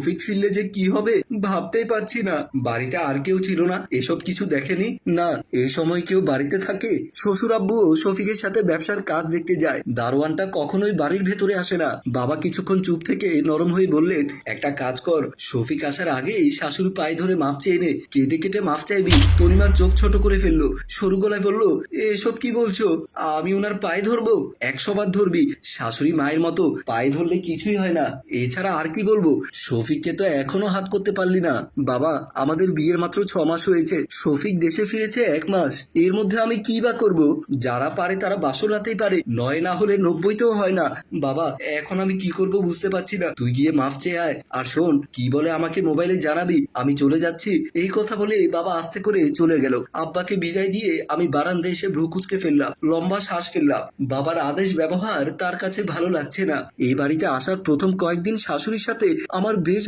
শফিক ফিরলে যে কি হবে ভাবতেই পারছি না। বাড়িতে আর কেউ ছিল না? এসব কিছু দেখেনি? না, এই সময় কেউ বাড়িতে থাকে? শ্বশুর আব্বু শফিকের সাথে ব্যবসার কাজ দেখতে যায়। দারোয়ানটা কখনোই বাড়ির ভেতরে আসে না। বাবা কিছুক্ষণ চুপ থেকে নরম হয়ে বললেন, একটা কাজ কর, শফিক আসার আগেই শাশুড়ি পায়ে ধরে মাপ চেয়ে নে, কেঁদে কেটে মাপ চাইবি। তনিমা চোখ ছোট করে ফেললো, সরু গলায় বলল, এসব কি বলছো? আমি ওনার পায়ে ধরবো? 100 বার ধরবি। শাশুড়ি মায়ের মতো, পায়ে ধরলে কিছুই হয় না। এছাড়া আর কি বলবো? শফিককে তো এখনো হাত করতে পারলি না। বাবা, আমাদের বিয়ের মাত্র 6 মাস হয়েছে, শফিক দেশে ফিরেছে 1 মাস। এর মধ্যে আমি কি বা করব? যারা পারে তারা বাসর রাতেই পারে, নয় না হলে 90তেও হয় না। বাবা, এখন আমি কি করব বুঝতে পারছি না। তুই গিয়ে মাফ চেয়ে আয়। আর শোন, কি বলে আমাকে মোবাইলে জানাবি। আমি চলে যাচ্ছি। এই কথা বলে বাবা আস্তে করে চলে গেল। আব্বাকে বিদায় দিয়ে আমি বারান্দায় এসে ভ্রু কুঁচকে ফেললাম, লম্বা শ্বাস ফেললাম। বাবার আদেশ ব্যবহার তার কাছে ভালো লাগছে না। এই বাড়িতে আসার প্রথম কয়েকদিন শাশুড়ির সাথে আমার বেশ